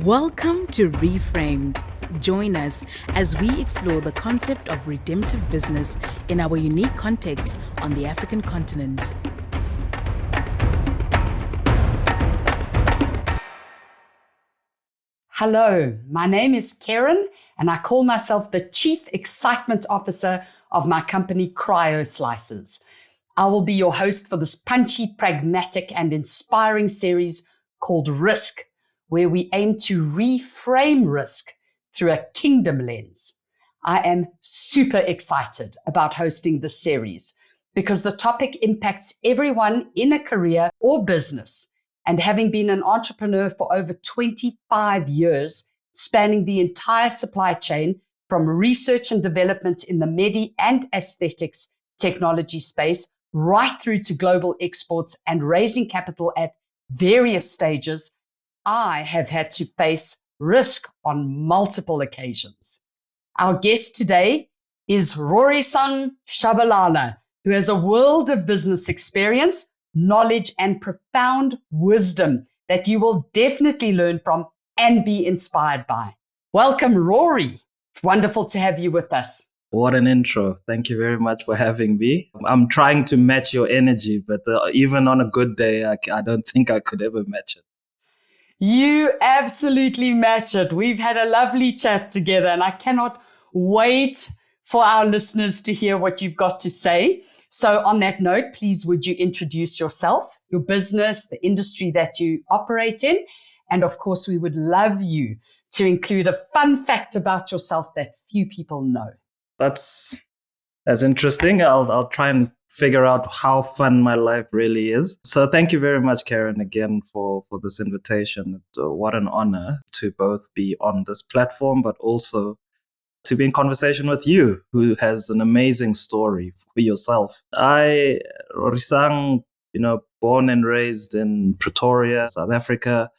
Welcome to Reframed. Join us as we explore the concept of redemptive business in our unique context on the African continent. Hello, my name is Kerryne, and I call myself the Chief Excitement Officer of my company, Krause. I will be your host for this punchy, pragmatic, and inspiring series called Risk, where we aim to reframe risk through a kingdom lens. I am super excited about hosting this series because the topic impacts everyone in a career or business. And having been an entrepreneur for over 25 years, spanning the entire supply chain from research and development in the medi and aesthetics technology space, right through to global exports and raising capital at various stages, I have had to face risk on multiple occasions. Our guest today is Rorisang Tshabalala, who has a world of business experience, knowledge, and profound wisdom that you will definitely learn from and be inspired by. Welcome, Rory. It's wonderful to have you with us. What an intro. Thank you very much for having me. I'm trying to match your energy, but even on a good day, I don't think I could ever match it. You absolutely match it. We've had a lovely chat together, and I cannot wait for our listeners to hear what you've got to say. So on that note, please would you introduce yourself, your business, the industry that you operate in? And of course, we would love you to include a fun fact about yourself that few people know. That's interesting. I'll try and figure out how fun my life really is. So thank you very much, Kerryne, again for this invitation. What an honor to both be on this platform, but also to be in conversation with you, who has an amazing story for yourself. Rorisang, born and raised in Pretoria, South Africa.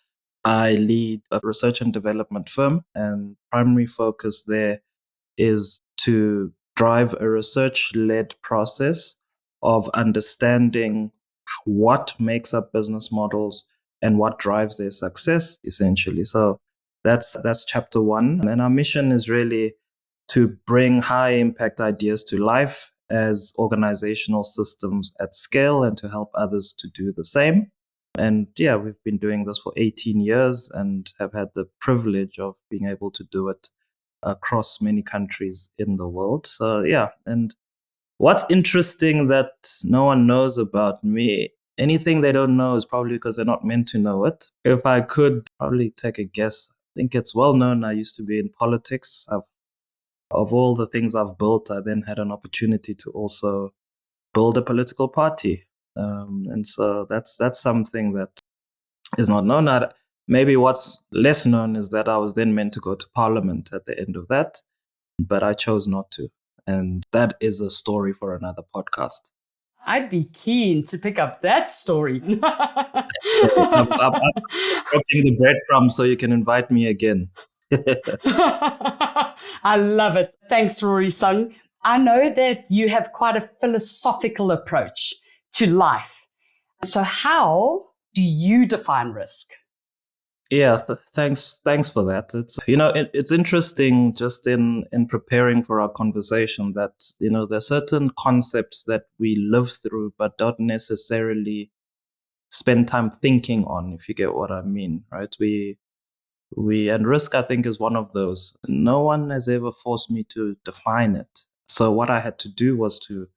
I lead a research and development firm, and primary focus there is to drive a research-led process of understanding what makes up business models and what drives their success, essentially. So that's chapter one. And our mission is really to bring high impact ideas to life as organizational systems at scale and to help others to do the same. And yeah, we've been doing this for 18 years and have had the privilege of being able to do it across many countries in the world. So yeah, and what's interesting that no one knows about me, anything they don't know is probably because they're not meant to know it. If I could probably take a guess, I think it's well known I used to be in politics. Of all the things I've built, I then had an opportunity to also build a political party. And so that's something that is not known. Maybe what's less known is that I was then meant to go to Parliament at the end of that, but I chose not to. And that is a story for another podcast. I'd be keen to pick up that story. I'm dropping the breadcrumbs so you can invite me again. I love it. Thanks, Rorisang. I know that you have quite a philosophical approach to life. So how do you define risk? Yeah, thanks for that. It's interesting just in preparing for our conversation that there's certain concepts that we live through but don't necessarily spend time thinking on, if you get what I mean, right? And risk, I think, is one of those. No one has ever forced me to define it. So what I had to do was to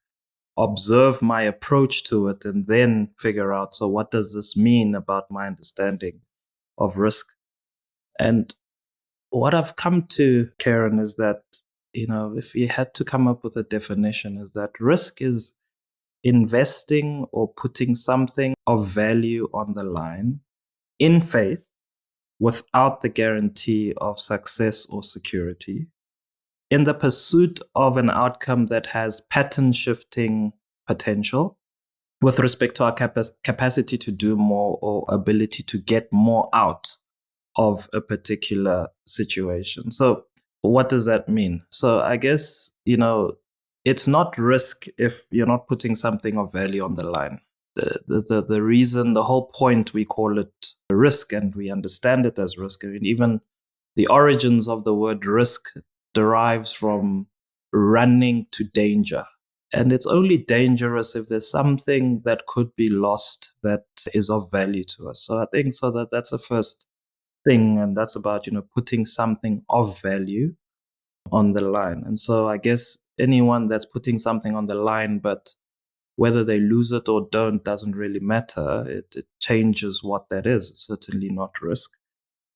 observe my approach to it and then figure out, so what does this mean about my understanding of risk? And what I've come to, Kerryne, is that, if you had to come up with a definition, is that risk is investing or putting something of value on the line in faith without the guarantee of success or security in the pursuit of an outcome that has pattern shifting potential with respect to our capacity to do more or ability to get more out of a particular situation. So what does that mean? So I guess, it's not risk if you're not putting something of value on the line. the reason, the whole point we call it risk, and we understand it as risk. I mean, even the origins of the word risk derives from running to danger. And it's only dangerous if there's something that could be lost that is of value to us. So I think that's the first thing, and that's about, putting something of value on the line. And so I guess anyone that's putting something on the line, but whether they lose it or don't doesn't really matter. It changes what that is. It's certainly not risk.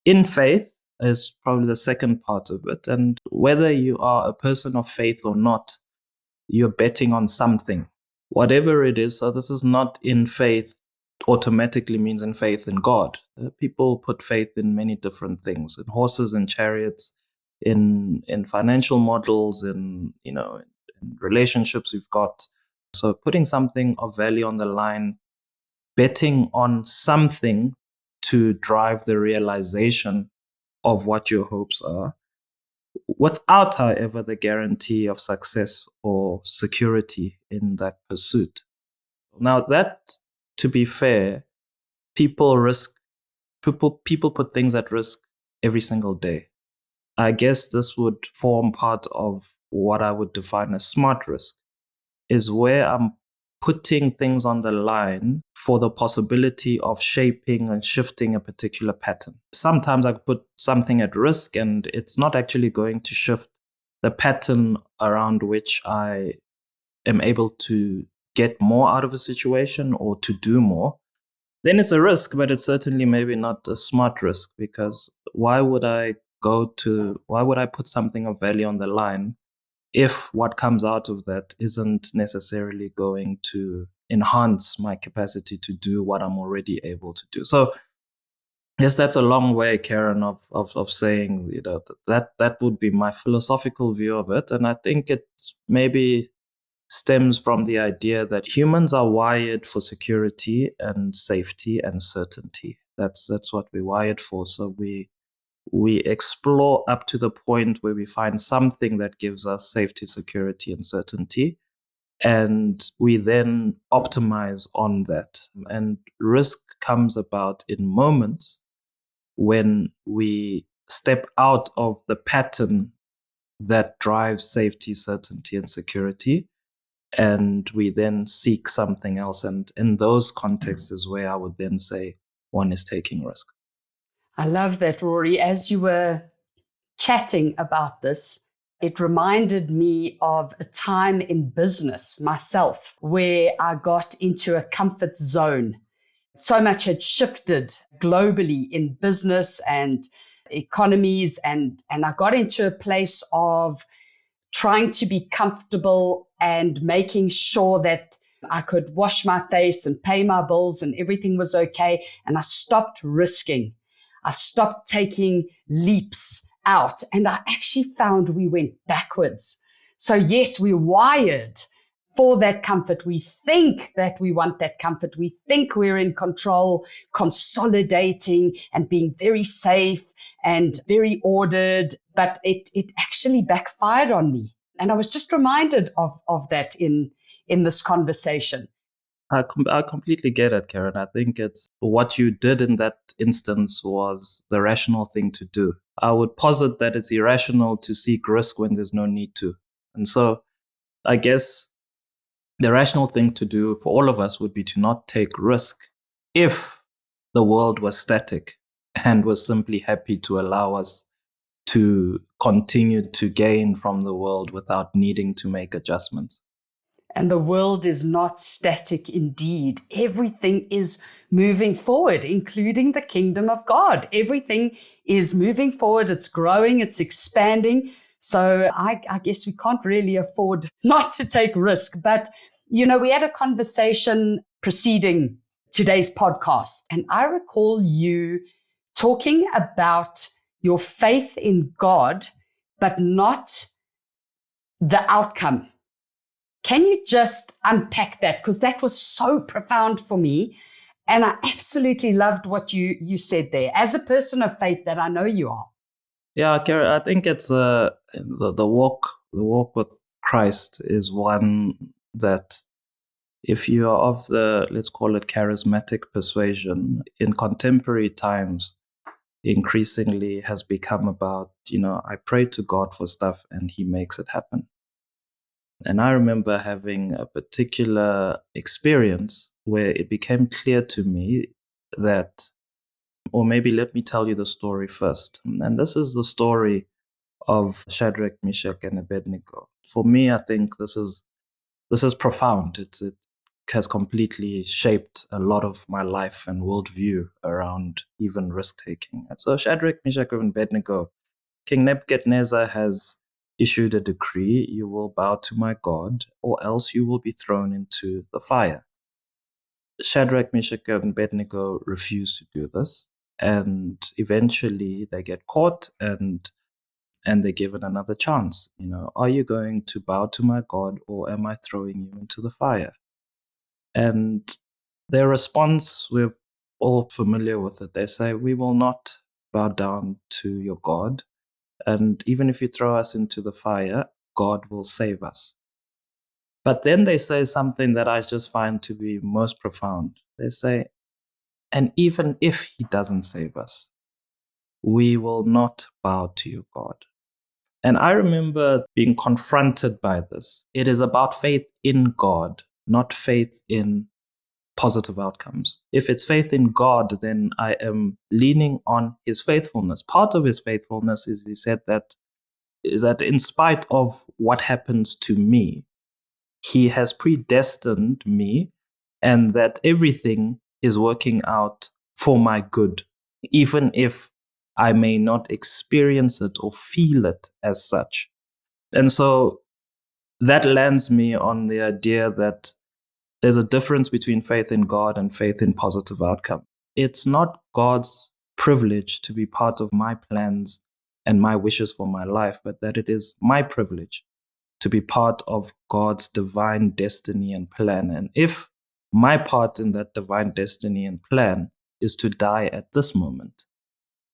In faith is probably the second part of it. And whether you are a person of faith or not, you're betting on something, whatever it is. So this is not in faith automatically means in faith in God. People put faith in many different things, in horses and chariots, in financial models, in relationships we've got. So putting something of value on the line, betting on something to drive the realization of what your hopes are, without, however, the guarantee of success or security in that pursuit. Now that, to be fair, people put things at risk every single day. I guess this would form part of what I would define as smart risk, is where I'm putting things on the line for the possibility of shaping and shifting a particular pattern. Sometimes I put something at risk and it's not actually going to shift the pattern around which I am able to get more out of a situation or to do more. Then it's a risk, but it's certainly maybe not a smart risk, because why would I put something of value on the line if what comes out of that isn't necessarily going to enhance my capacity to do what I'm already able to do? So yes, that's a long way, Kerryne, of saying, that would be my philosophical view of it. And I think it maybe stems from the idea that humans are wired for security and safety and certainty. That's what we're wired for. So we explore up to the point where we find something that gives us safety, security, and certainty. And we then optimize on that. And risk comes about in moments when we step out of the pattern that drives safety, certainty, and security, and we then seek something else. And in those contexts is where I would then say one is taking risk. I love that, Rory. As you were chatting about this, it reminded me of a time in business myself where I got into a comfort zone. So much had shifted globally in business and economies, and I got into a place of trying to be comfortable and making sure that I could wash my face and pay my bills and everything was okay. And I stopped risking. I stopped taking leaps out. And I actually found we went backwards. So yes, we're wired for that comfort. We think that we want that comfort. We think we're in control, consolidating and being very safe and very ordered, but it actually backfired on me. And I was just reminded of that in this conversation. I completely get it, Kerryne. I think it's what you did in that instance was the rational thing to do. I would posit that it's irrational to seek risk when there's no need to. And so I guess the rational thing to do for all of us would be to not take risk if the world was static and was simply happy to allow us to continue to gain from the world without needing to make adjustments. And the world is not static indeed. Everything is moving forward, including the kingdom of God. Everything is moving forward. It's growing, it's expanding. So I guess we can't really afford not to take risk. But, we had a conversation preceding today's podcast, and I recall you talking about your faith in God, but not the outcome. Can you just unpack that? Because that was so profound for me. And I absolutely loved what you said there, as a person of faith that I know you are. Yeah, Kerryne, I think it's the walk with Christ is one that If you are of the, let's call it charismatic persuasion, in contemporary times, increasingly has become about, I pray to God for stuff and he makes it happen. And I remember having a particular experience where it became clear to me that, or maybe let me tell you the story first. And this is the story of Shadrach, Meshach, and Abednego. For me, I think this is profound. It has completely shaped a lot of my life and worldview around even risk taking. And so Shadrach, Meshach, and Abednego, King Nebuchadnezzar has issued a decree: you will bow to my God, or else you will be thrown into the fire. Shadrach, Meshach, and Abednego refuse to do this, and eventually they get caught and they're given another chance. Are you going to bow to my God, or am I throwing you into the fire? And their response, we're all familiar with it. They say, we will not bow down to your God. And even if you throw us into the fire, God will save us. But then they say something that I just find to be most profound. They say, and even if he doesn't save us, we will not bow to your God. And I remember being confronted by this. It is about faith in God, not faith in positive outcomes. If it's faith in God, then I am leaning on his faithfulness. Part of his faithfulness is, he said, that in spite of what happens to me, he has predestined me, and that everything is working out for my good, even if I may not experience it or feel it as such. And so that lands me on the idea that there's a difference between faith in God and faith in positive outcome. It's not God's privilege to be part of my plans and my wishes for my life, but that it is my privilege to be part of God's divine destiny and plan. And if my part in that divine destiny and plan is to die at this moment,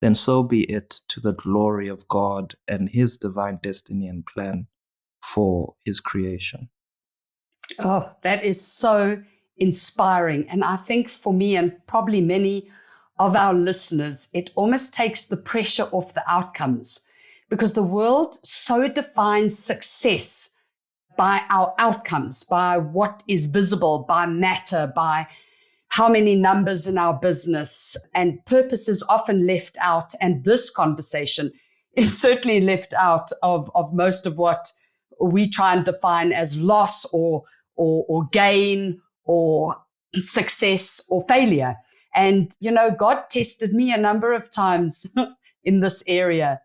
then so be it, to the glory of God and his divine destiny and plan for his creation. Oh, that is so inspiring. And I think for me and probably many of our listeners, it almost takes the pressure off the outcomes, because the world so defines success by our outcomes, by what is visible, by matter, by how many numbers in our business, and purpose is often left out. And this conversation is certainly left out of most of what we try and define as loss or gain or success or failure. And, God tested me a number of times in this area.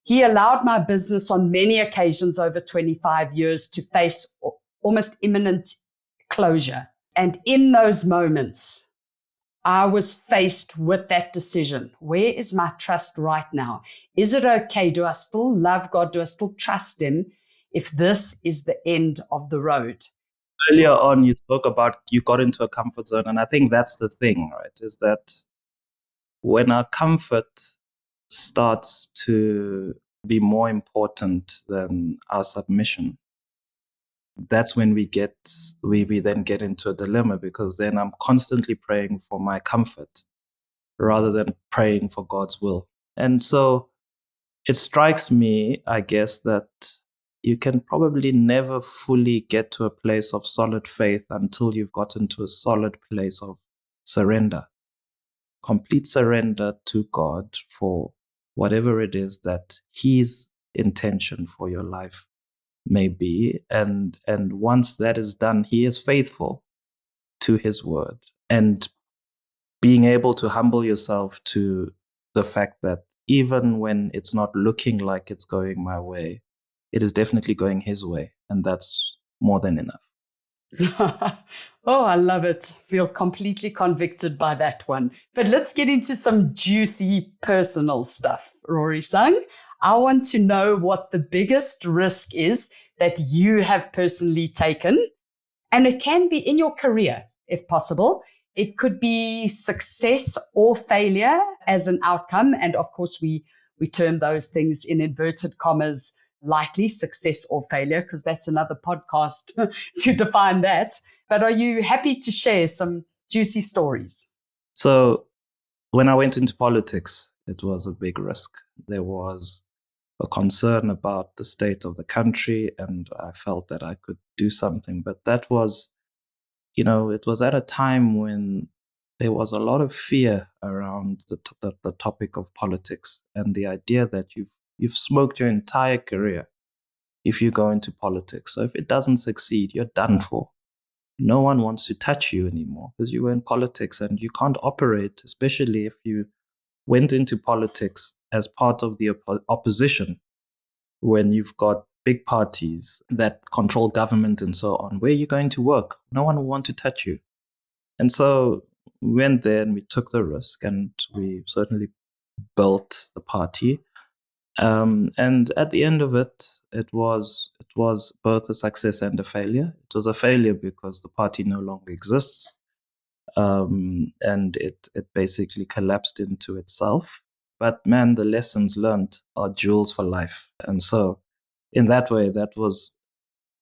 He allowed my business on many occasions over 25 years to face almost imminent closure. And in those moments, I was faced with that decision. Where is my trust right now? Is it okay? Do I still love God? Do I still trust him if this is the end of the road? Earlier on, you spoke about you got into a comfort zone. And I think that's the thing, right? Is that when our comfort starts to be more important than our submission, that's when we then get into a dilemma, because then I'm constantly praying for my comfort rather than praying for God's will. And so it strikes me, I guess, that you can probably never fully get to a place of solid faith until you've gotten to a solid place of surrender, complete surrender to God for whatever it is that his intention for your life may be. And once that is done, he is faithful to his word. And being able to humble yourself to the fact that even when it's not looking like it's going my way, it is definitely going his way. And that's more than enough. Oh, I love it. Feel completely convicted by that one. But let's get into some juicy personal stuff. Rorisang, I want to know what the biggest risk is that you have personally taken. And it can be in your career, if possible. It could be success or failure as an outcome. And of course, we term those things in inverted commas likely, success or failure, because that's another podcast to define that. But are you happy to share some juicy stories? So when I went into politics, it was a big risk. There was a concern about the state of the country, and I felt that I could do something. But that was, it was at a time when there was a lot of fear around the topic of politics, and the idea that you've smoked your entire career if you go into politics. So if it doesn't succeed, you're done for. No one wants to touch you anymore because you were in politics, and you can't operate, especially if you went into politics as part of the opposition, when you've got big parties that control government and so on. Where are you going to work? No one will want to touch you. And so we went there and we took the risk, and we certainly built the party. And at the end of it, it was both a success and a failure. It was a failure because the party no longer exists, and it basically collapsed into itself. But man, the lessons learned are jewels for life. And so, in that way,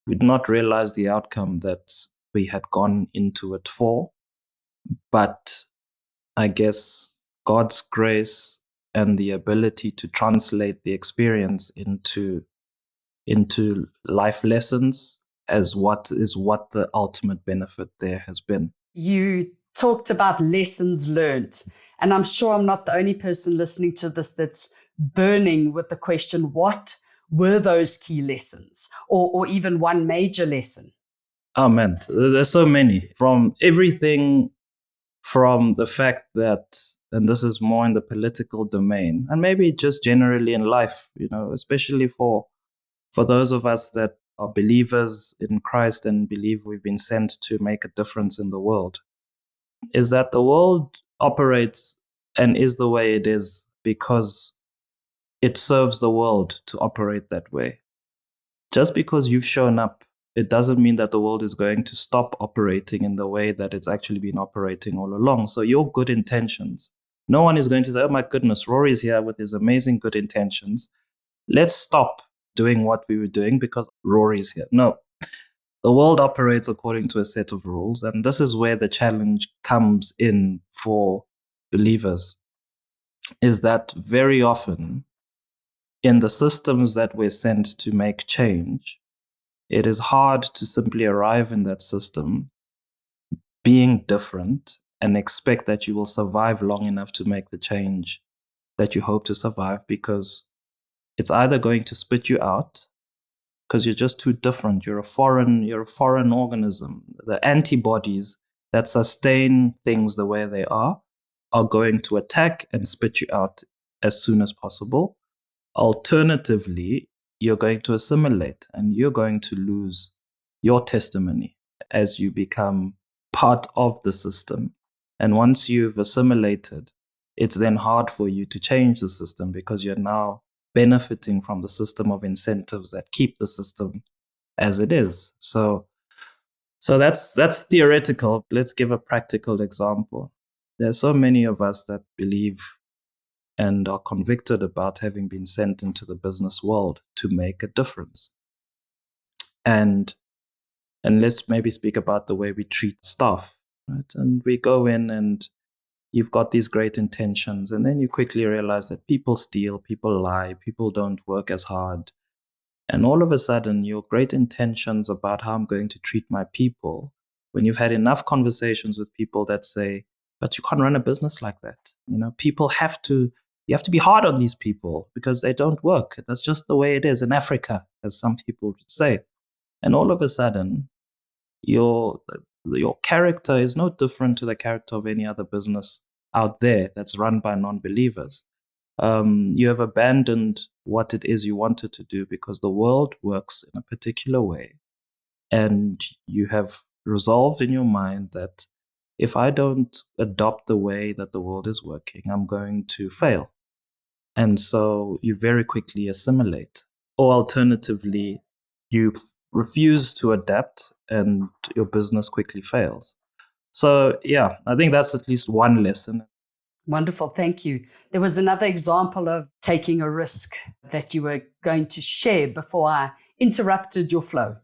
we did not realize the outcome that we had gone into it for, but I guess God's grace and the ability to translate the experience into life lessons as what the ultimate benefit there has been. You talked about lessons learned, and I'm sure I'm not the only person listening to this that's burning with the question, what were those key lessons, or even one major lesson? Oh man, there's so many, from everything from the fact that, and this is more in the political domain, and maybe just generally in life, especially for those of us that are believers in Christ and believe we've been sent to make a difference in the world, is that the world operates and is the way it is because it serves the world to operate that way. Just because you've shown up, it doesn't mean that the world is going to stop operating in the way that it's actually been operating all along. So your good intentions, no one is going to say, oh my goodness, Rory's here with his amazing good intentions. Let's stop doing what we were doing because Rory's here. No, the world operates according to a set of rules. And this is where the challenge comes in for believers, is that very often in the systems that we're sent to make change, it is hard to simply arrive in that system being different and expect that you will survive long enough to make the change that you hope to survive, because it's either going to spit you out because you're just too different. You're a foreign organism. The antibodies that sustain things the way they are going to attack and spit you out as soon as possible. Alternatively, you're going to assimilate and you're going to lose your testimony as you become part of the system. And once you've assimilated, it's then hard for you to change the system because you're now benefiting from the system of incentives that keep the system as it is. So that's theoretical. Let's give a practical example. There's so many of us that believe and are convicted about having been sent into the business world to make a difference. And let's maybe speak about the way we treat staff, right? And we go in and you've got these great intentions, and then you quickly realize that people steal, people lie, people don't work as hard. And all of a sudden, your great intentions about how I'm going to treat my people, when you've had enough conversations with people that say, but you can't run a business like that. You have to be hard on these people because they don't work. That's just the way it is in Africa, as some people would say. And all of a sudden, your character is no different to the character of any other business out there that's run by non-believers. You have abandoned what it is you wanted to do because the world works in a particular way. And you have resolved in your mind that if I don't adopt the way that the world is working, I'm going to fail. And so you very quickly assimilate. Or alternatively, you refuse to adapt and your business quickly fails. So, yeah, I think that's at least one lesson. Wonderful. Thank you. There was another example of taking a risk that you were going to share before I interrupted your flow.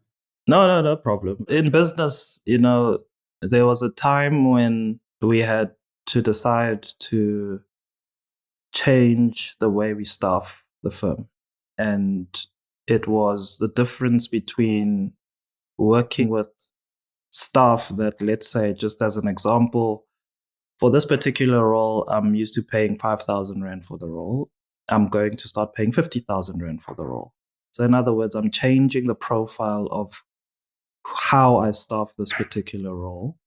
No problem. In business, there was a time when we had to decide to change the way we staff the firm. And it was the difference between working with staff that, let's say, just as an example, for this particular role, I'm used to paying 5,000 Rand for the role. I'm going to start paying 50,000 Rand for the role. So in other words, I'm changing the profile of how I staff this particular role.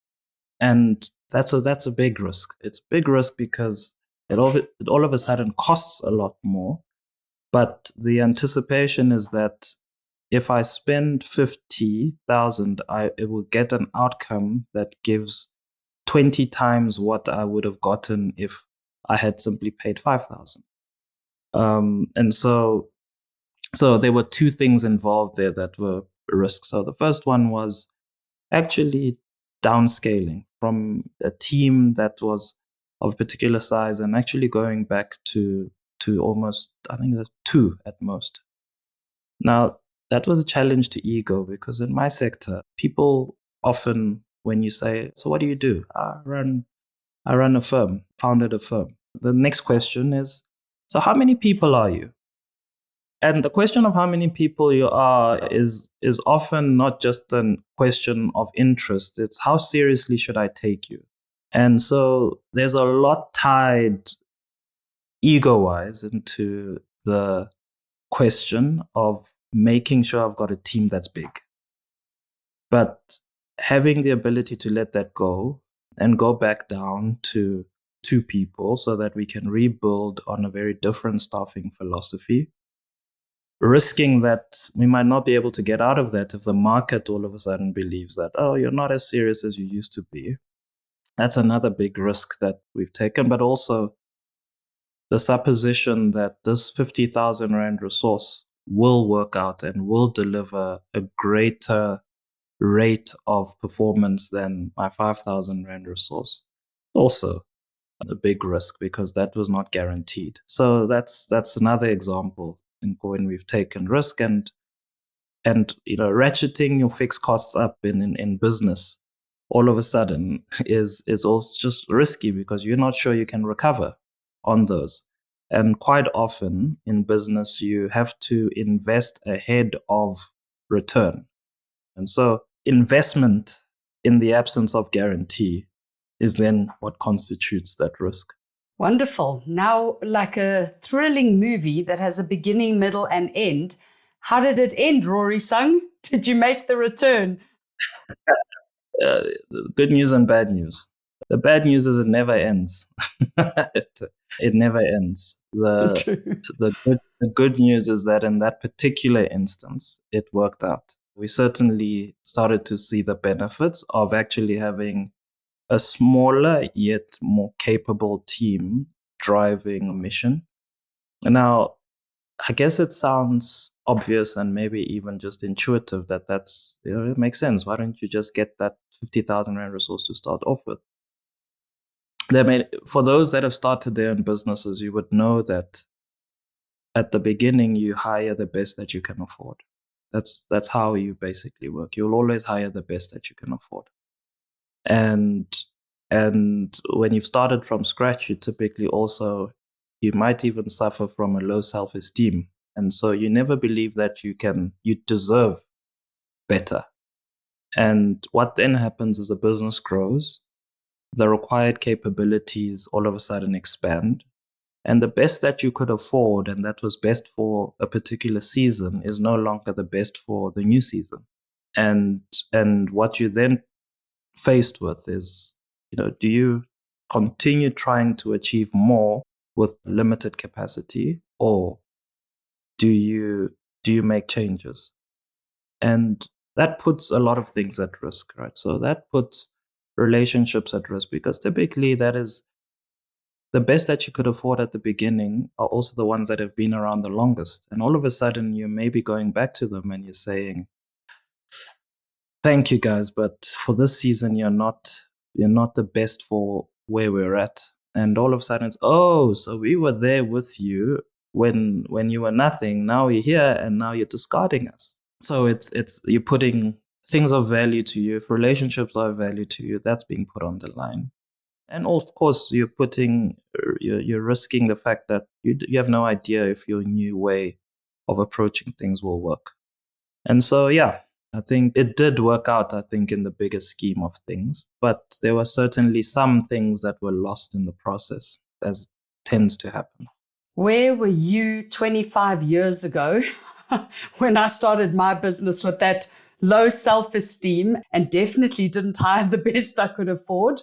And that's a big risk. It's a big risk because it all of a sudden costs a lot more. But the anticipation is that if I spend 50,000, it will get an outcome that gives 20 times what I would have gotten if I had simply paid 5,000. And so there were two things involved there that were risks. So the first one was actually downscaling from a team that was of a particular size and actually going back to almost, I think that's 2 at most. Now, that was a challenge to ego because in my sector, people often, when you say, so what do you do? I run a firm, founded a firm. The next question is, so how many people are you? And the question of how many people you are is often not just a question of interest. It's how seriously should I take you? And so there's a lot tied ego-wise into the question of making sure I've got a team that's big. But having the ability to let that go and go back down to 2 people so that we can rebuild on a very different staffing philosophy, risking that we might not be able to get out of that if the market all of a sudden believes that, oh, you're not as serious as you used to be. That's another big risk that we've taken, but also the supposition that this 50,000 Rand resource will work out and will deliver a greater rate of performance than my 5,000 Rand resource. Also a big risk because that was not guaranteed. So that's another example in when we've taken risk and ratcheting your fixed costs up in business all of a sudden is also just risky because you're not sure you can recover on those. And quite often in business, you have to invest ahead of return. And so investment in the absence of guarantee is then what constitutes that risk. Wonderful. Now, like a thrilling movie that has a beginning, middle, and end, how did it end, Rorisang? Did you make the return? Good news and bad news. The bad news is it never ends. it never ends. The good news is that in that particular instance, it worked out. We certainly started to see the benefits of actually having a smaller yet more capable team driving a mission. Now, I guess it sounds obvious and maybe even just intuitive that's it makes sense. Why don't you just get that 50,000 Rand resource to start off with? For those that have started their own businesses, you would know that at the beginning you hire the best that you can afford. That's how you basically work. You'll always hire the best that you can afford. And when you've started from scratch, you might even suffer from a low self-esteem. And so you never believe that you deserve better. And what then happens is a business grows, the required capabilities all of a sudden expand. And the best that you could afford, and that was best for a particular season, is no longer the best for the new season. And what you then faced with is, do you continue trying to achieve more with limited capacity, or do you make changes? And that puts a lot of things at risk, right? So that puts relationships at risk because typically that is the best that you could afford at the beginning are also the ones that have been around the longest. And all of a sudden you may be going back to them and you're saying, thank you guys, but for this season, you're not the best for where we're at. And all of a sudden it's, oh, so we were there with you when you were nothing. Now we're here and now you're discarding us. So it's you're putting things of value to you. If relationships are of value to you, that's being put on the line. And of course, you're risking the fact that you have no idea if your new way of approaching things will work. And so, yeah, I think it did work out, I think, in the bigger scheme of things. But there were certainly some things that were lost in the process, as tends to happen. Where were you 25 years ago when I started my business with that low self-esteem and definitely didn't hire the best I could afford?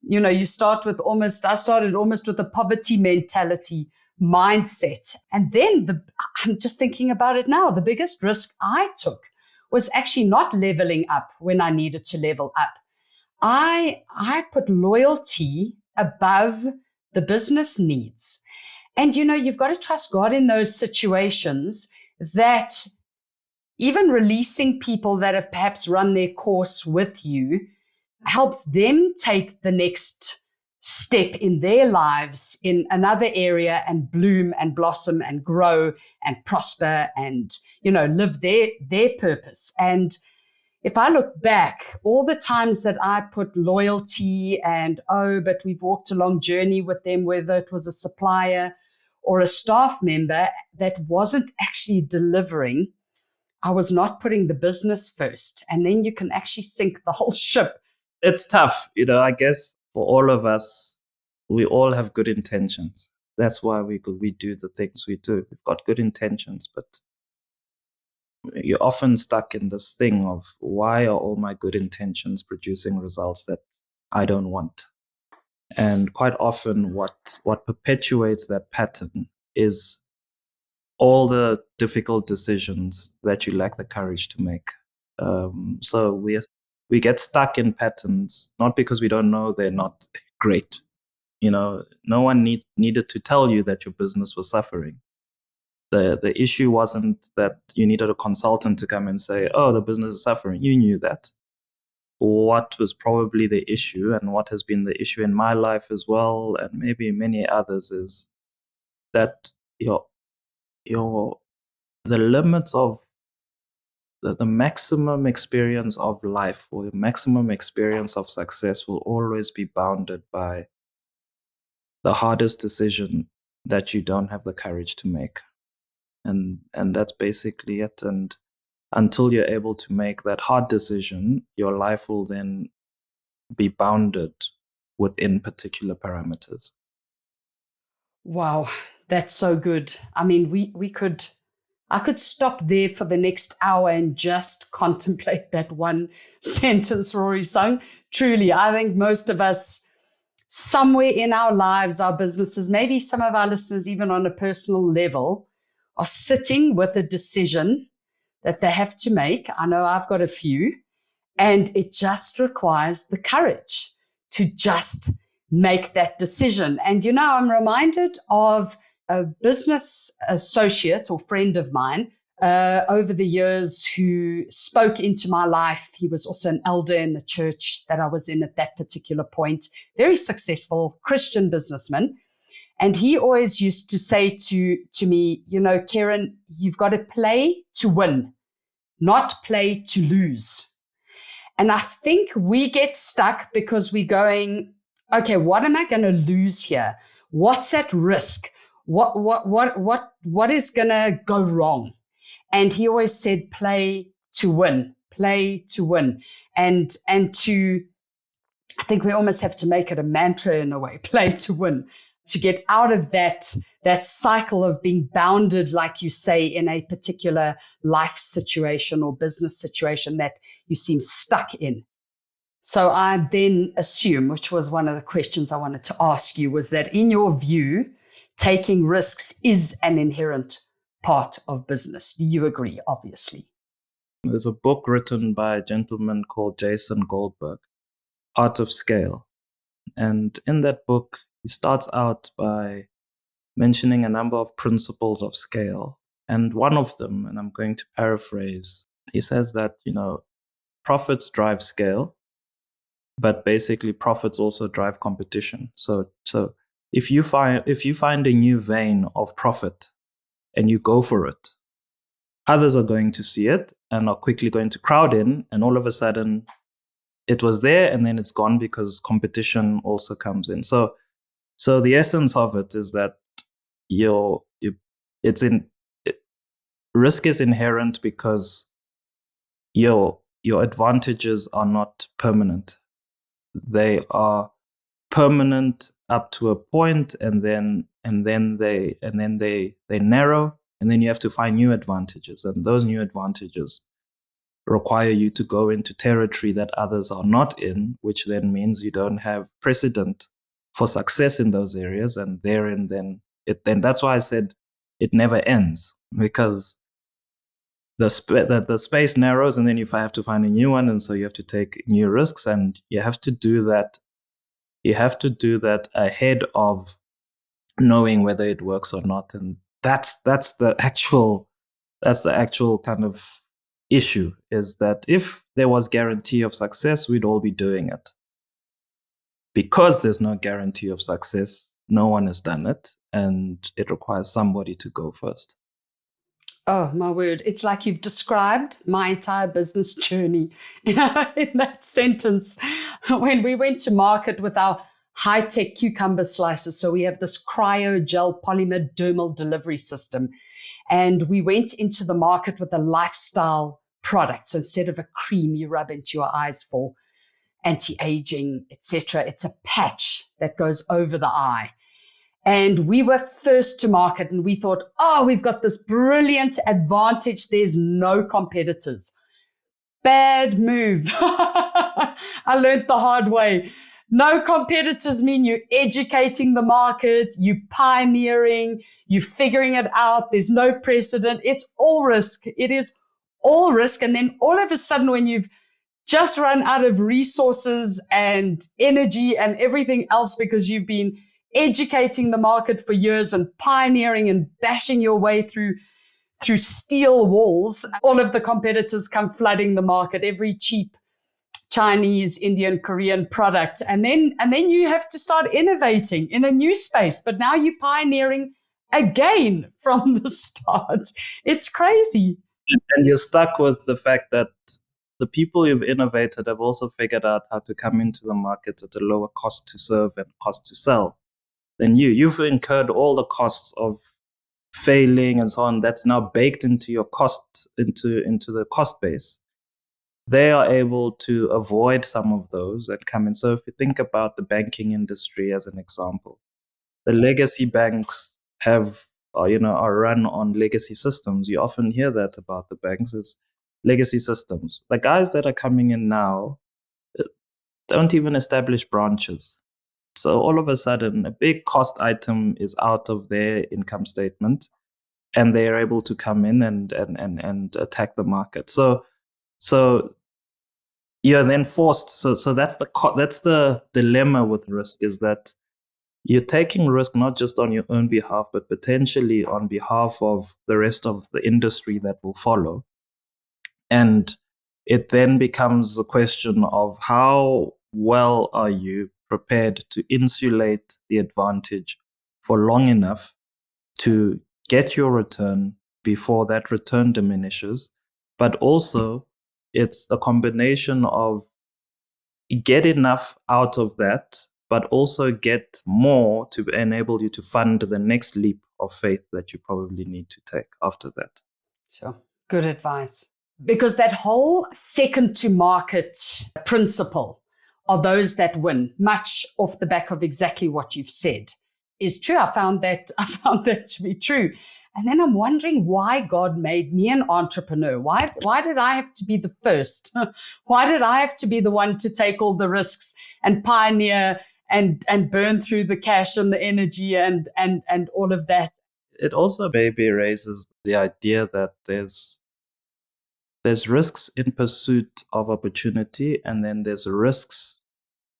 You know, I started almost with a poverty mentality mindset. And then I'm just thinking about it now. The biggest risk I took was actually not leveling up when I needed to level up. I put loyalty above the business needs. And, you know, you've got to trust God in those situations, that even releasing people that have perhaps run their course with you helps them take the next step in their lives in another area and bloom and blossom and grow and prosper and, you know, live their purpose. And if I look back, all the times that I put loyalty and, but we've walked a long journey with them, whether it was a supplier or a staff member that wasn't actually delivering, I was not putting the business first. And then you can actually sink the whole ship. It's tough, you know, I guess for all of us, we all have good intentions. That's why we do the things we do. We've got good intentions, but you're often stuck in this thing of, why are all my good intentions producing results that I don't want? And quite often what perpetuates that pattern is all the difficult decisions that you lack the courage to make. So we get stuck in patterns, not because we don't know they're not great. You know, no one needed to tell you that your business was suffering. The issue wasn't that you needed a consultant to come and say, oh, the business is suffering. You knew that. What was probably the issue, and what has been the issue in my life as well, and maybe many others, is that the limits of the maximum experience of life, or the maximum experience of success, will always be bounded by the hardest decision that you don't have the courage to make. And that's basically it. And until you're able to make that hard decision, your life will then be bounded within particular parameters. Wow, that's so good. I mean, I could stop there for the next hour and just contemplate that one sentence, Rorisang. Truly, I think most of us, somewhere in our lives, our businesses, maybe some of our listeners, even on a personal level, are sitting with a decision that they have to make. I know I've got a few, and it just requires the courage to just make that decision. And, you know, I'm reminded of a business associate or friend of mine over the years who spoke into my life. He was also an elder in the church that I was in at that particular point, very successful Christian businessman. And he always used to say to me, you know, Kerryne, you've got to play to win, not play to lose. And I think we get stuck because we're going, okay, what am I going to lose here? What's at risk? What is going to go wrong? And he always said, play to win, play to win. And to, I think we almost have to make it a mantra in a way, play to win, to get out of that cycle of being bounded, like you say, in a particular life situation or business situation that you seem stuck in. So I then assume, which was one of the questions I wanted to ask you, was that in your view, taking risks is an inherent part of business. Do you agree, obviously? There's a book written by a gentleman called Jason Goldberg, Art of Scale. And in that book, he starts out by mentioning a number of principles of scale. And one of them, and I'm going to paraphrase, he says that, you know, profits drive scale, but basically profits also drive competition. So if you find a new vein of profit and you go for it, others are going to see it and are quickly going to crowd in, and all of a sudden it was there and then it's gone because competition also comes in. So the essence of it is that risk is inherent because your advantages are not permanent. They are permanent up to a point, and then they narrow, and then you have to find new advantages, and those new advantages require you to go into territory that others are not in, which then means you don't have precedent for success in those areas, and therein then that's why I said it never ends, because the space narrows, and then you have to find a new one, and so you have to take new risks, and you have to do that ahead of knowing whether it works or not. And that's the actual kind of issue, is that if there was guarantee of success, we'd all be doing it. Because there's no guarantee of success, no one has done it, and it requires somebody to go first. Oh, my word. It's like you've described my entire business journey in that sentence. When we went to market with our high-tech cucumber slices, so we have this cryogel polymer dermal delivery system, and we went into the market with a lifestyle product. So instead of a cream you rub into your eyes for anti-aging, etc., it's a patch that goes over the eye. And we were first to market, and we thought, oh, we've got this brilliant advantage. There's no competitors. Bad move. I learned the hard way. No competitors mean you're educating the market, you're pioneering, you're figuring it out. There's no precedent. It's all risk. It is all risk. And then all of a sudden, when you've just run out of resources and energy and everything else because you've been educating the market for years and pioneering and bashing your way through steel walls, all of the competitors come flooding the market, every cheap Chinese, Indian, Korean product. And then you have to start innovating in a new space. But now you're pioneering again from the start. It's crazy. And you're stuck with the fact that the people you've innovated have also figured out how to come into the market at a lower cost to serve and cost to sell than you. You've incurred all the costs of failing and so on. That's now baked into your cost, into the cost base. They are able to avoid some of those that come in. So if you think about the banking industry as an example, the legacy banks are run on legacy systems. You often hear that about the banks, is legacy systems. The guys that are coming in now don't even establish branches. So all of a sudden, a big cost item is out of their income statement, and they are able to come in and attack the market. So you're then forced. So that's the dilemma with risk, is that you're taking risk not just on your own behalf, but potentially on behalf of the rest of the industry that will follow. And it then becomes a question of how well are you prepared to insulate the advantage for long enough to get your return before that return diminishes. But also, it's a combination of get enough out of that, but also get more to enable you to fund the next leap of faith that you probably need to take after that. Sure. Good advice. Because that whole second to market principle are those that win, much off the back of exactly what you've said, is true. I found that to be true. And then I'm wondering why God made me an entrepreneur. Why did I have to be the first? Why did I have to be the one to take all the risks and pioneer and burn through the cash and the energy and all of that? It also maybe raises the idea that there's risks in pursuit of opportunity, and then there's risks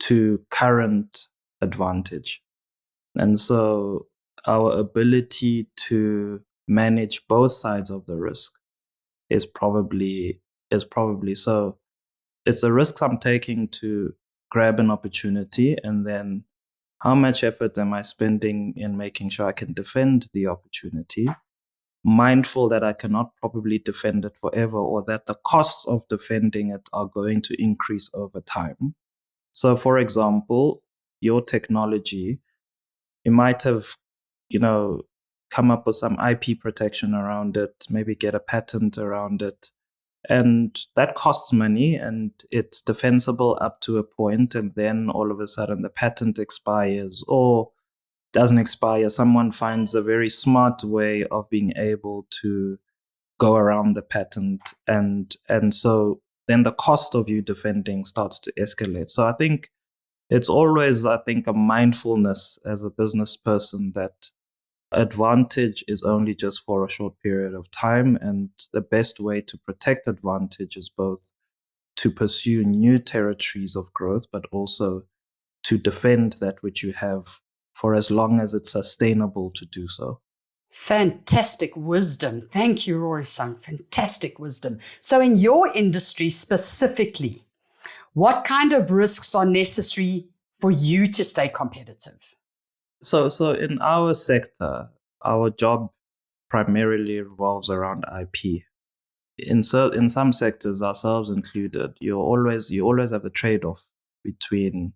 to current advantage. And so our ability to manage both sides of the risk is probably so. It's a risk I'm taking to grab an opportunity, and then How much effort am I spending in making sure I can defend the opportunity, mindful that I cannot probably defend it forever, or that the costs of defending it are going to increase over time? So, for example, your technology, you might have, come up with some IP protection around it, maybe get a patent around it. And that costs money, and it's defensible up to a point, and then all of a sudden the patent expires or doesn't expire. Someone finds a very smart way of being able to go around the patent, and so then the cost of you defending starts to escalate. So I think it's always, a mindfulness as a business person that advantage is only just for a short period of time. And the best way to protect advantage is both to pursue new territories of growth, but also to defend that which you have for as long as it's sustainable to do so. Fantastic wisdom. Thank you, Rorisang. Fantastic wisdom. So in your industry specifically, what kind of risks are necessary for you to stay competitive? So in our sector, our job primarily revolves around IP. In some sectors, ourselves included, you always have the trade-off between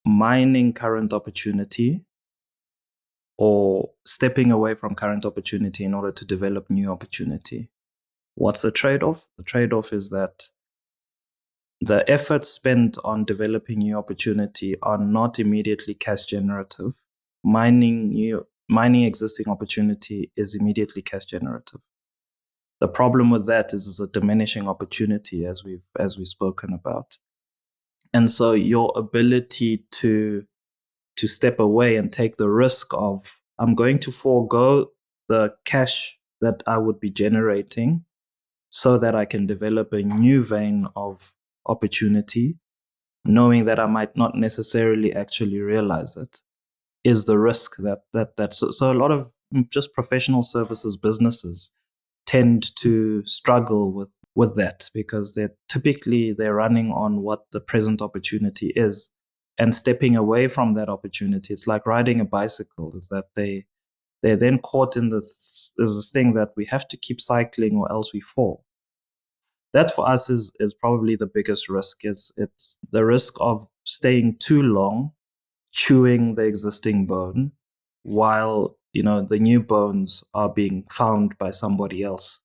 mining current opportunity or stepping away from current opportunity in order to develop new opportunity. What's the trade-off? The trade-off is that the efforts spent on developing new opportunity are not immediately cash generative. Mining existing opportunity is immediately cash generative. The problem with that is it's a diminishing opportunity, as we've spoken about. And so your ability to step away and take the risk of, I'm going to forego the cash that I would be generating so that I can develop a new vein of opportunity, knowing that I might not necessarily actually realize it, is the risk so a lot of just professional services businesses tend to struggle with that, because they're running on what the present opportunity is, and stepping away from that opportunity. It's like riding a bicycle, is that they're then caught in this thing that we have to keep cycling or else we fall. That for us is probably the biggest risk. It's the risk of staying too long, chewing the existing bone, while the new bones are being found by somebody else.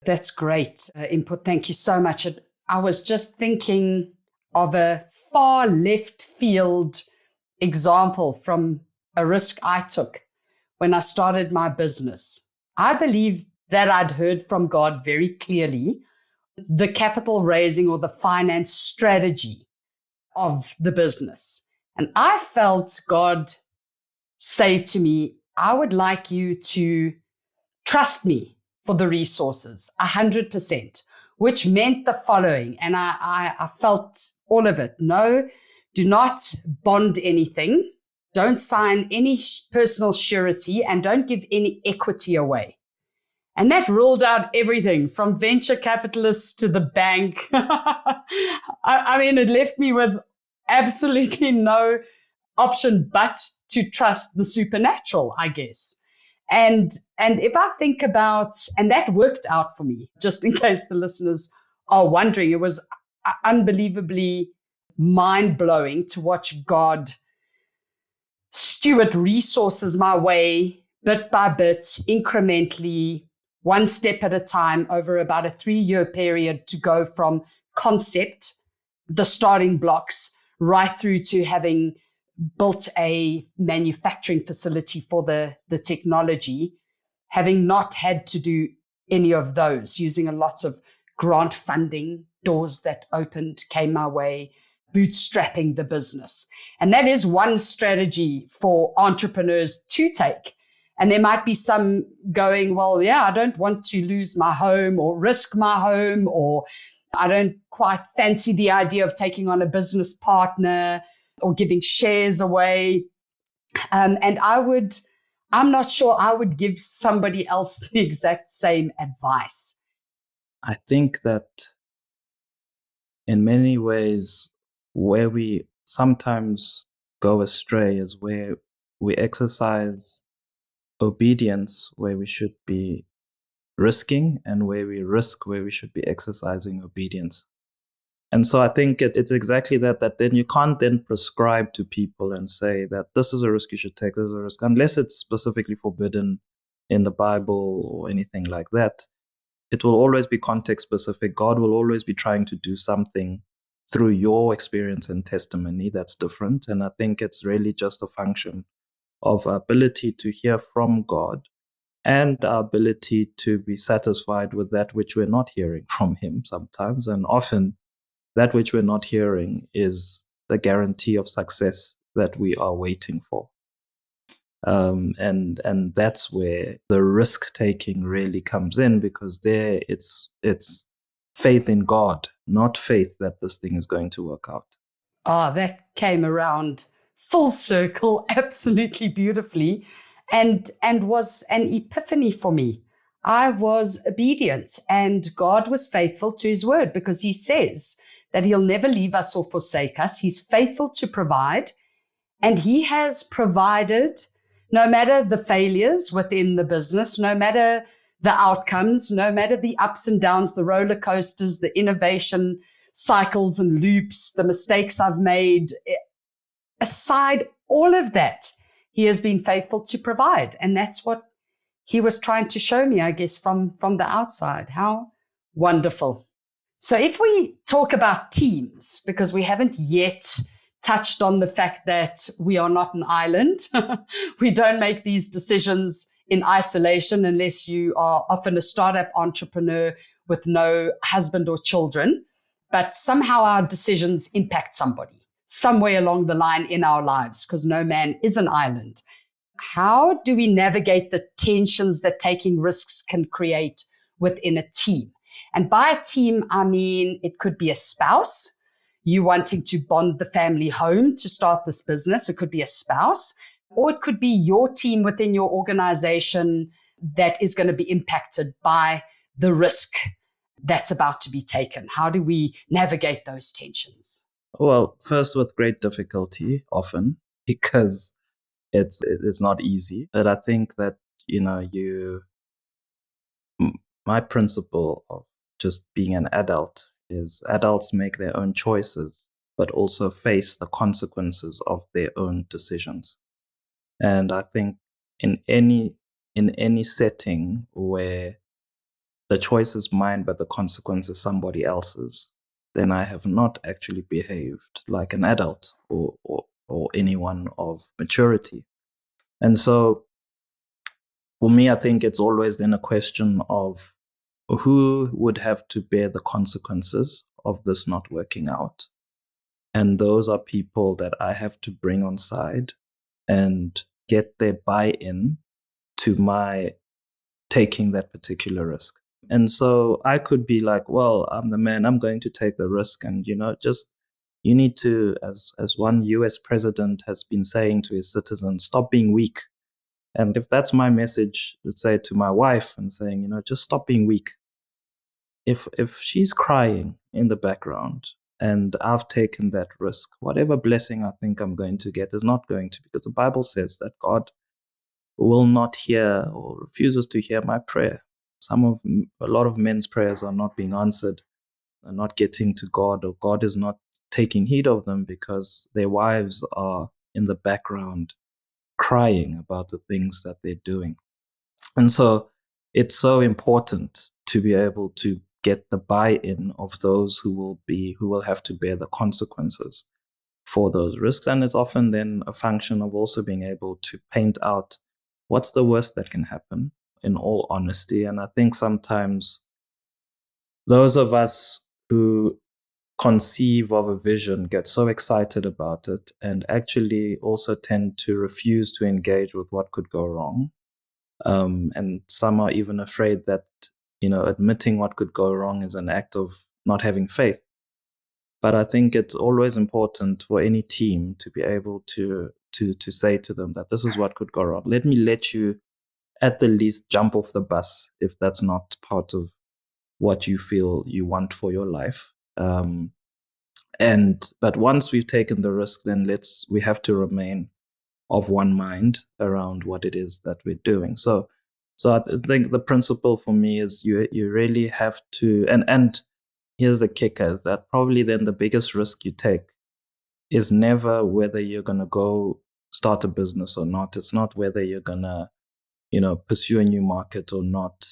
That's great input. Thank you so much. I was just thinking of a far left field example from a risk I took when I started my business. I believe that I'd heard from God very clearly the capital raising or the finance strategy of the business. And I felt God say to me, I would like you to trust me for the resources 100%, which meant the following. And I felt all of it. No, do not bond anything. Don't sign any personal surety, and don't give any equity away. And that ruled out everything from venture capitalists to the bank. I mean, it left me with absolutely no option but to trust the supernatural, I guess. And if I think about, and that worked out for me, just in case the listeners are wondering, it was unbelievably mind-blowing to watch God steward resources my way, bit by bit, incrementally, one step at a time, over about a 3-year period, to go from concept, the starting blocks, right through to having built a manufacturing facility for the technology, having not had to do any of those, using a lot of grant funding, doors that opened came my way, bootstrapping the business. And that is one strategy for entrepreneurs to take. And there might be some going, well, yeah, I don't want to lose my home or risk my home, or I don't quite fancy the idea of taking on a business partner or giving shares away. And I'm not sure I would give somebody else the exact same advice. I think that in many ways, where we sometimes go astray is where we exercise obedience where we should be risking, and where we risk where we should be exercising obedience. And so I think it's exactly that then you can't then prescribe to people and say that this is a risk you should take, this is a risk, unless it's specifically forbidden in the Bible or anything like that. It will always be context specific. God will always be trying to do something through your experience and testimony that's different. And I think it's really just a function of our ability to hear from God and our ability to be satisfied with that which we're not hearing from Him sometimes. And often that which we're not hearing is the guarantee of success that we are waiting for. And that's where the risk taking really comes in, because there it's faith in God, not faith that this thing is going to work out. Ah, that came around full circle absolutely beautifully, and was an epiphany for me. I was obedient, and God was faithful to His word, because He says that He'll never leave us or forsake us. He's faithful to provide, and He has provided, no matter the failures within the business, no matter the outcomes, no matter the ups and downs, the roller coasters, the innovation cycles and loops, the mistakes I've made. Aside all of that, He has been faithful to provide. And that's what He was trying to show me, I guess, from the outside. How wonderful. So if we talk about teams, because we haven't yet touched on the fact that we are not an island. We don't make these decisions in isolation unless you are often a startup entrepreneur with no husband or children. But somehow our decisions impact somebody somewhere along the line in our lives, because no man is an island. How do we navigate the tensions that taking risks can create within a team? And by a team, I mean it could be a spouse, you wanting to bond the family home to start this business. It could be a spouse, or it could be your team within your organization that is going to be impacted by the risk that's about to be taken. How do we navigate those tensions? Well, first with great difficulty, often, because it's not easy. But I think that, my principle of just being an adult is adults make their own choices, but also face the consequences of their own decisions. And I think in any setting where the choice is mine, but the consequence is somebody else's, then I have not actually behaved like an adult or anyone of maturity. And so for me, I think it's always then a question of who would have to bear the consequences of this not working out. And those are people that I have to bring on side and get their buy-in to my taking that particular risk. And so I could be like, well, I'm the man, I'm going to take the risk. And, just you need to, as one US president has been saying to his citizens, stop being weak. And if that's my message, let's say to my wife and saying, just stop being weak. If she's crying in the background and I've taken that risk, whatever blessing I think I'm going to get is not going to, because the Bible says that God will not hear or refuses to hear my prayer. A lot of men's prayers are not being answered, are not getting to God, or God is not taking heed of them because their wives are in the background crying about the things that they're doing. And so it's so important to be able to get the buy-in of those who will have to bear the consequences for those risks. And it's often then a function of also being able to paint out what's the worst that can happen, in all honesty. And I think sometimes those of us who conceive of a vision get so excited about it and actually also tend to refuse to engage with what could go wrong. And some are even afraid that, admitting what could go wrong is an act of not having faith. But I think it's always important for any team to be able to say to them that this is what could go wrong. Let me let you at the least jump off the bus if that's not part of what you feel you want for your life. But once we've taken the risk, then we have to remain of one mind around what it is that we're doing. So I think the principle for me is you really have to, and here's the kicker, is that probably then the biggest risk you take is never whether you're going to go start a business or not. It's not whether you're going to, pursue a new market or not.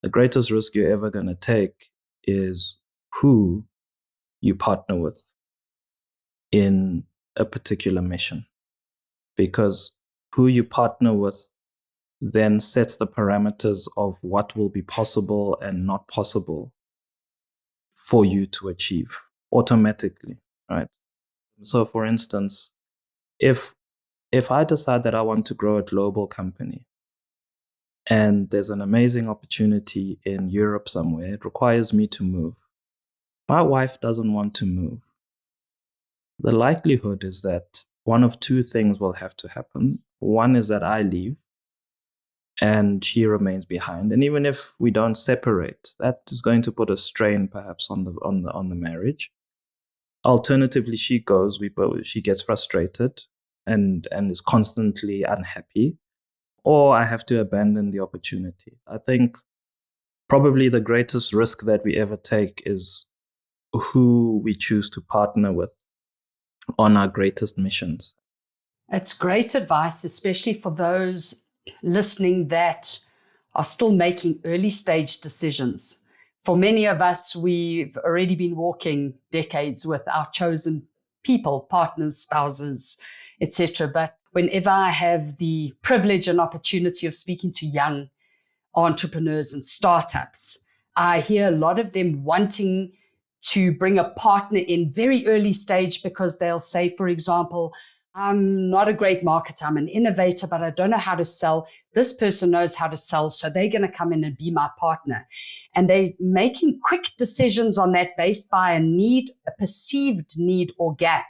The greatest risk you're ever going to take is who you partner with in a particular mission. Because who you partner with then sets the parameters of what will be possible and not possible for you to achieve automatically, right? So for instance, if I decide that I want to grow a global company and there's an amazing opportunity in Europe somewhere, it requires me to move. My wife doesn't want to move. The likelihood is that one of two things will have to happen. One is that I leave and she remains behind. And even if we don't separate, that is going to put a strain perhaps on the marriage. Alternatively, she goes, she gets frustrated and is constantly unhappy, or I have to abandon the opportunity. I think probably the greatest risk that we ever take is who we choose to partner with on our greatest missions. It's great advice, especially for those listening that are still making early stage decisions. For many of us, we've already been walking decades with our chosen people, partners, spouses, etc. But whenever I have the privilege and opportunity of speaking to young entrepreneurs and startups, I hear a lot of them wanting to bring a partner in very early stage because they'll say, for example, I'm not a great marketer, I'm an innovator, but I don't know how to sell. This person knows how to sell, so they're going to come in and be my partner. And they're making quick decisions on that based by a need, a perceived need or gap.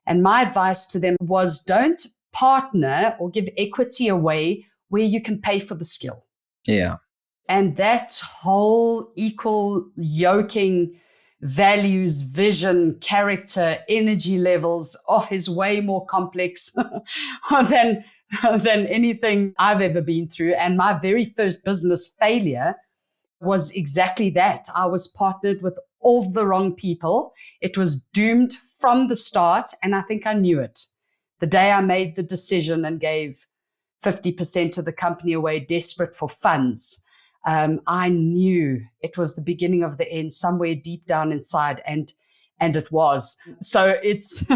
And my advice to them was don't partner or give equity away where you can pay for the skill. Yeah. And that whole equal yoking values, vision, character, energy levels is way more complex than anything I've ever been through. And my very first business failure was exactly that. I was partnered with all the wrong people. It was doomed from the start, and I think I knew it. The day I made the decision and gave 50% of the company away, desperate for funds, I knew it was the beginning of the end somewhere deep down inside, and it was. So it's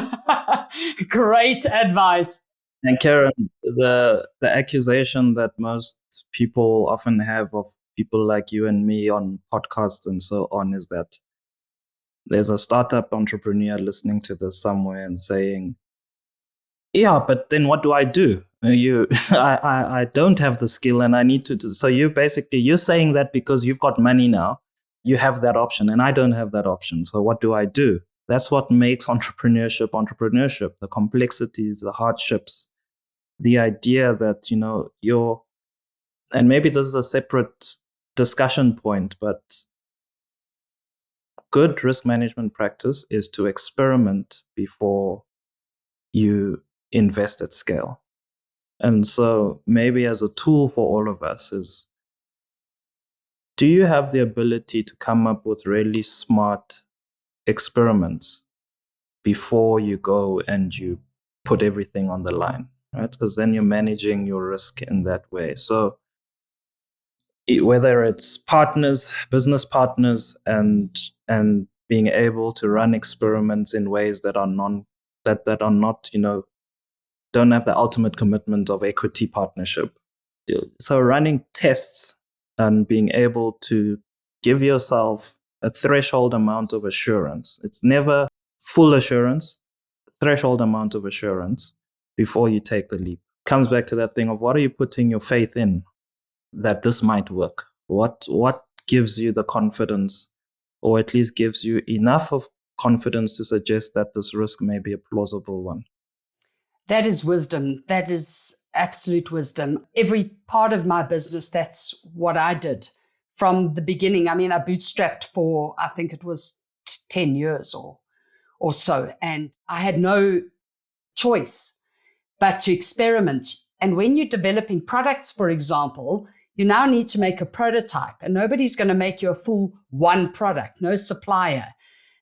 great advice. And Kerryne, the accusation that most people often have of people like you and me on podcasts and so on is that there's a startup entrepreneur listening to this somewhere and saying, yeah, but then what do I do? I don't have the skill and I need to do. So you're saying that because you've got money now, you have that option and I don't have that option. So what do I do? That's what makes entrepreneurship, the complexities, the hardships, the idea that, and maybe this is a separate discussion point, but good risk management practice is to experiment before you invest at scale. And so maybe as a tool for all of us is, do you have the ability to come up with really smart experiments before you go and you put everything on the line, right? Because then you're managing your risk in that way. So whether it's partners, business partners, and being able to run experiments in ways that are not, don't have the ultimate commitment of equity partnership. So running tests and being able to give yourself a threshold amount of assurance. It's never full assurance, threshold amount of assurance before you take the leap. Comes back to that thing of what are you putting your faith in that this might work? What gives you the confidence, or at least gives you enough of confidence to suggest that this risk may be a plausible one? That is wisdom. That is absolute wisdom. Every part of my business, that's what I did from the beginning. I mean, I bootstrapped for, I think it was 10 years or or so. And I had no choice but to experiment. And when you're developing products, for example, you now need to make a prototype, and nobody's going to make you a full one product, no supplier.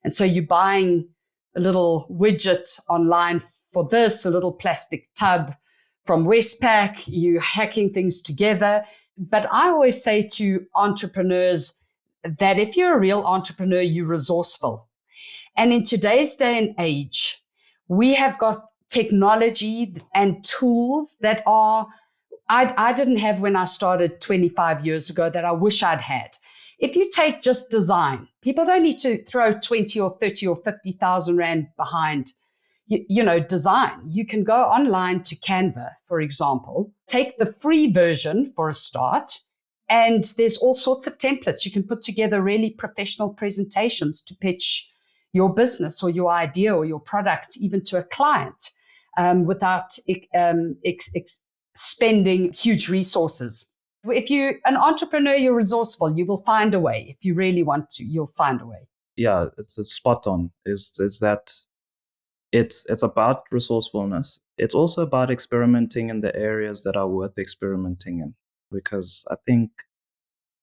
And so you're buying a little widget online for this, a little plastic tub from Westpack, you hacking things together. But I always say to entrepreneurs that if you're a real entrepreneur, you're resourceful. And in today's day and age, we have got technology and tools that are I didn't have when I started 25 years ago that I wish I'd had. If you take just design, people don't need to throw 20 or 30 or 50,000 Rand behind, design. You can go online to Canva, for example, take the free version for a start, and there's all sorts of templates. You can put together really professional presentations to pitch your business or your idea or your product even to a client without spending huge resources. If you're an entrepreneur, you're resourceful. You will find a way. If you really want to, you'll find a way. Yeah, it's a spot on. Is that it's about resourcefulness. It's also about experimenting in the areas that are worth experimenting in, because I think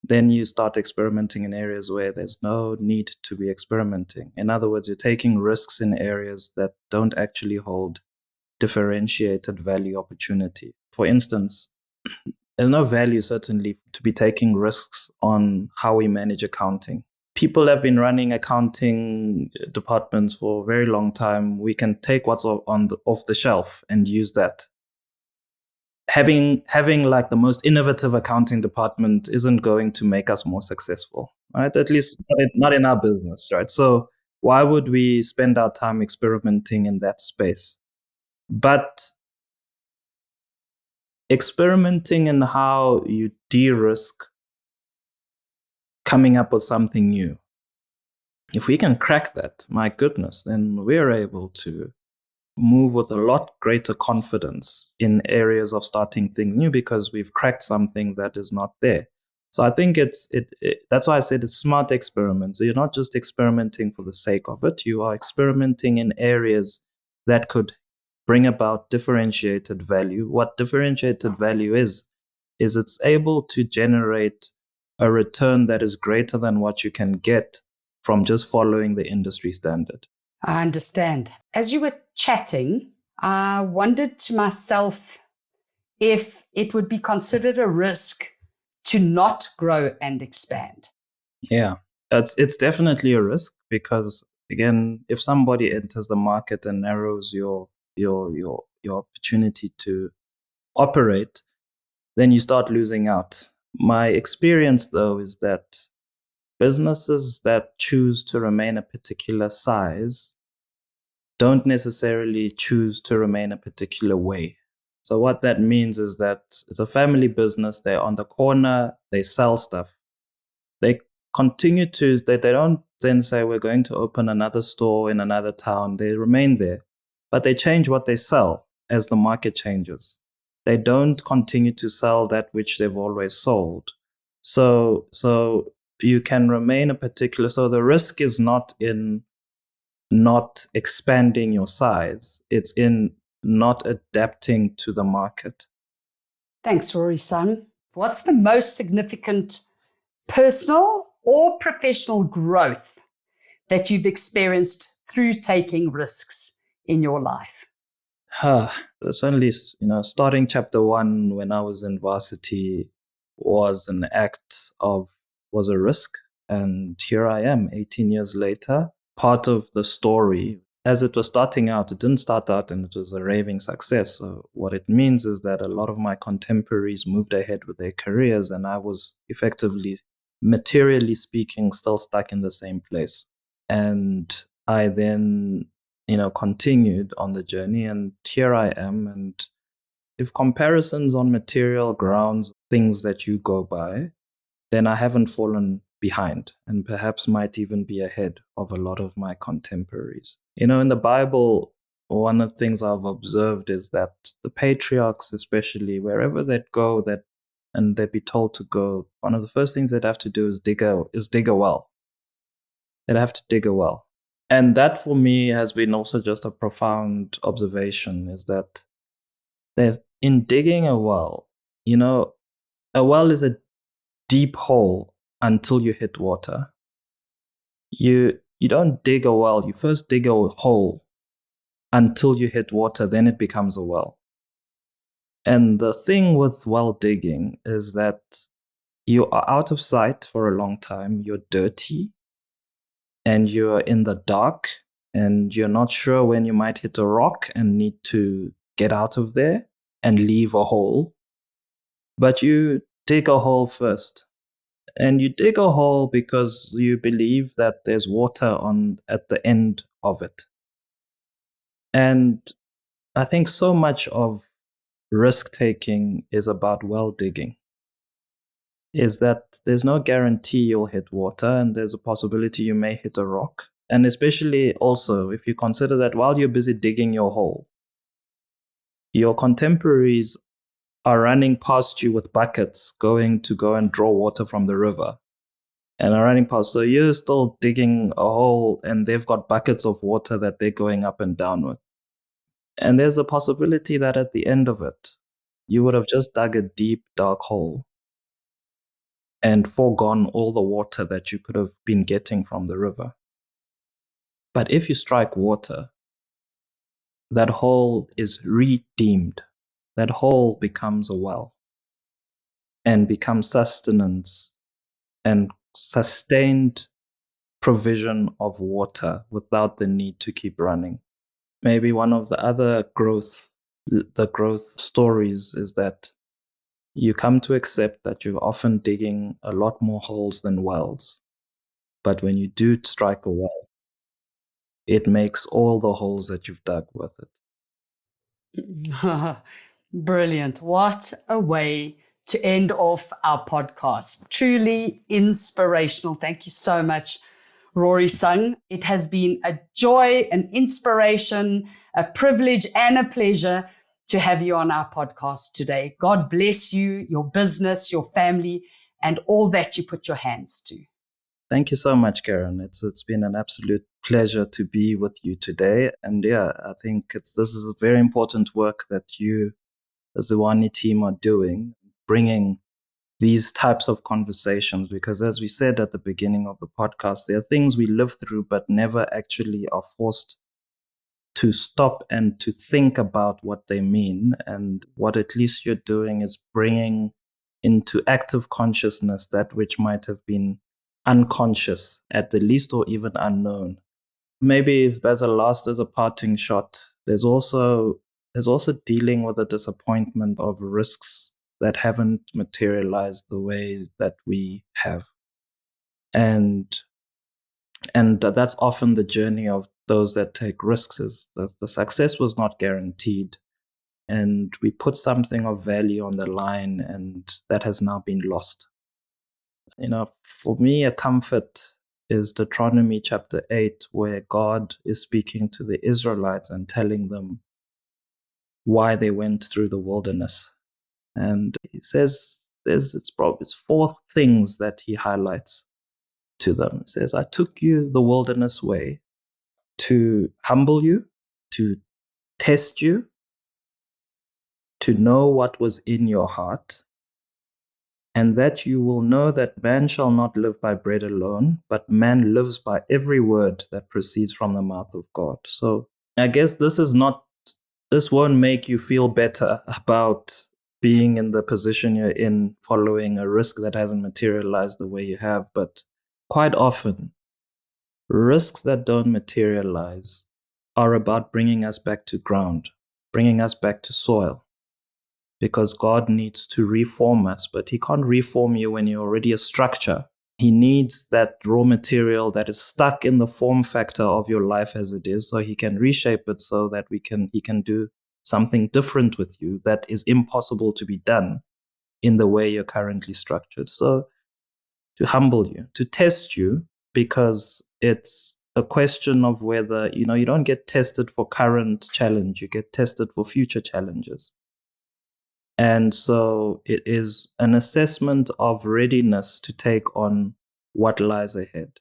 then you start experimenting in areas where there's no need to be experimenting. In other words, you're taking risks in areas that don't actually hold differentiated value opportunity. For instance, there's no value certainly to be taking risks on how we manage accounting. People have been running accounting departments for a very long time. We can take what's off the shelf and use that. Having like the most innovative accounting department isn't going to make us more successful, right? At least not in our business, right? So why would we spend our time experimenting in that space? But experimenting in how you de-risk coming up with something new. If we can crack that, my goodness, then we're able to move with a lot greater confidence in areas of starting things new because we've cracked something that is not there. So I think that's why I said it's smart experiments. So you're not just experimenting for the sake of it. You are experimenting in areas that could bring about differentiated value. What differentiated value is it's able to generate a return that is greater than what you can get from just following the industry standard. I understand. As you were chatting, I wondered to myself if it would be considered a risk to not grow and expand. Yeah, it's definitely a risk because, again, if somebody enters the market and narrows your opportunity to operate, then you start losing out. My experience, though, is that businesses that choose to remain a particular size don't necessarily choose to remain a particular way. So what that means is that it's a family business. They're on the corner. They sell stuff. They continue to, they don't then say, we're going to open another store in another town. They remain there, but they change what they sell as the market changes. They don't continue to sell that which they've always sold. So you can remain a particular, so the risk is not in not expanding your size. It's in not adapting to the market. Thanks, Rorisang. What's the most significant personal or professional growth that you've experienced through taking risks in your life? Certainly, starting chapter 1 when I was in varsity was a risk. And here I am 18 years later. Part of the story, as it was starting out, it didn't start out and it was a raving success. So what it means is that a lot of my contemporaries moved ahead with their careers and I was effectively, materially speaking, still stuck in the same place. And I then, continued on the journey and here I am. And if comparisons on material grounds, things that you go by, then I haven't fallen behind and perhaps might even be ahead of a lot of my contemporaries. In the Bible, one of the things I've observed is that the patriarchs, especially wherever they'd go and they'd be told to go, one of the first things they'd have to do is dig a well. They'd have to dig a well. And that for me has been also just a profound observation, is that in digging a well, a well is a deep hole until you hit water. You don't dig a well, you first dig a hole until you hit water, then it becomes a well. And the thing with well digging is that you are out of sight for a long time, you're dirty, and you're in the dark, and you're not sure when you might hit a rock and need to get out of there and leave a hole. But you dig a hole first. And you dig a hole because you believe that there's water at the end of it. And I think so much of risk taking is about well digging, is that there's no guarantee you'll hit water, and there's a possibility you may hit a rock. And especially also, if you consider that while you're busy digging your hole, your contemporaries are running past you with buckets going to go and draw water from the river and are running past. So you're still digging a hole and they've got buckets of water that they're going up and down with. And there's a possibility that at the end of it, you would have just dug a deep, dark hole and foregone all the water that you could have been getting from the river. But if you strike water, that hole is redeemed. That hole becomes a well and becomes sustenance and sustained provision of water without the need to keep running. Maybe one of the other growth stories is that you come to accept that you're often digging a lot more holes than wells. But when you do strike a well, it makes all the holes that you've dug worth it. Brilliant. What a way to end off our podcast. Truly inspirational. Thank you so much, Rorisang. It has been a joy, an inspiration, a privilege, and a pleasure to have you on our podcast today. God bless you, your business, your family, and all that you put your hands to. Thank you so much, Kerryne. It's been an absolute pleasure to be with you today. And yeah, I think this is a very important work that you, the Ziwani team, are doing, bringing these types of conversations, because as we said at the beginning of the podcast, there are things we live through but never actually are forced to stop and to think about what they mean. And what at least you're doing is bringing into active consciousness that which might have been unconscious at the least, or even unknown. Maybe as a parting shot, there's also dealing with the disappointment of risks that haven't materialized the ways that we have. And that's often the journey of those that take risks, is that the success was not guaranteed. And we put something of value on the line, and that has now been lost. For me, a comfort is Deuteronomy chapter 8, where God is speaking to the Israelites and telling them why they went through the wilderness. And he says it's four things that he highlights to them. He says, I took you the wilderness way to humble you, to test you, to know what was in your heart, and that you will know that man shall not live by bread alone, but man lives by every word that proceeds from the mouth of God. So I guess this won't make you feel better about being in the position you're in, following a risk that hasn't materialized the way you have. But quite often, risks that don't materialize are about bringing us back to ground, bringing us back to soil. Because God needs to reform us, but he can't reform you when you're already a structure. He needs that raw material that is stuck in the form factor of your life as it is, so he can reshape it so that he can do something different with you that is impossible to be done in the way you're currently structured. So to humble you, to test you, because it's a question of whether, you don't get tested for current challenge, you get tested for future challenges. And so it is an assessment of readiness to take on what lies ahead.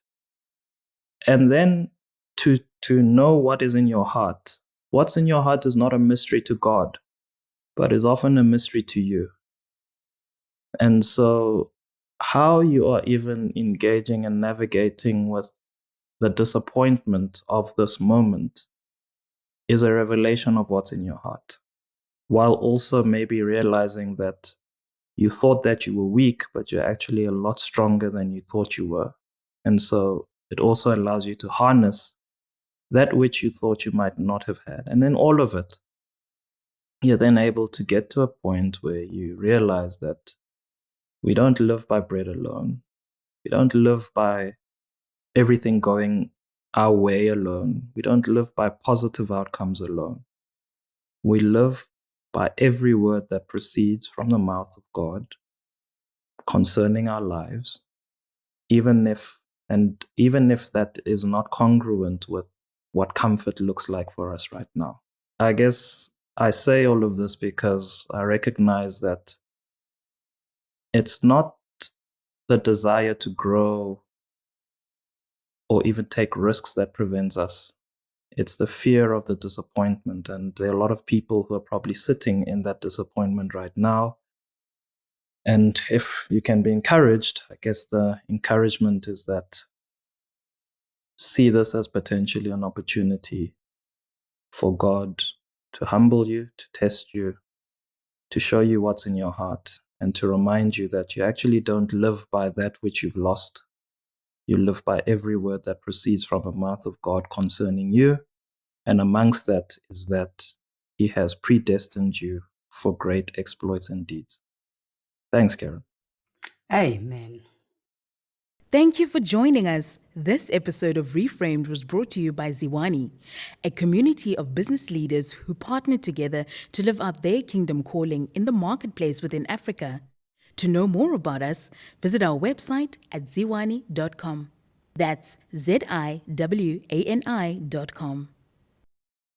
And then to to know what is in your heart. What's in your heart is not a mystery to God, but is often a mystery to you. And so how you are even engaging and navigating with the disappointment of this moment is a revelation of what's in your heart, while also maybe realizing that you thought that you were weak, but you're actually a lot stronger than you thought you were. And so it also allows you to harness that which you thought you might not have had. And then all of it, you're then able to get to a point where you realize that we don't live by bread alone. We don't live by everything going our way alone. We don't live by positive outcomes alone. We live by every word that proceeds from the mouth of God concerning our lives, even if that is not congruent with what comfort looks like for us right now. I guess I say all of this because I recognize that it's not the desire to grow or even take risks that prevents us. It's the fear of the disappointment. And there are a lot of people who are probably sitting in that disappointment right now. And if you can be encouraged, I guess the encouragement is that see this as potentially an opportunity for God to humble you, to test you, to show you what's in your heart, and to remind you that you actually don't live by that which you've lost. You live by every word that proceeds from the mouth of God concerning you. And amongst that is that He has predestined you for great exploits and deeds. Thanks, Kerryne. Amen. Thank you for joining us. This episode of Reframed was brought to you by Ziwani, a community of business leaders who partner together to live out their kingdom calling in the marketplace within Africa. To know more about us, visit our website at ziwani.com. That's ziwani.com.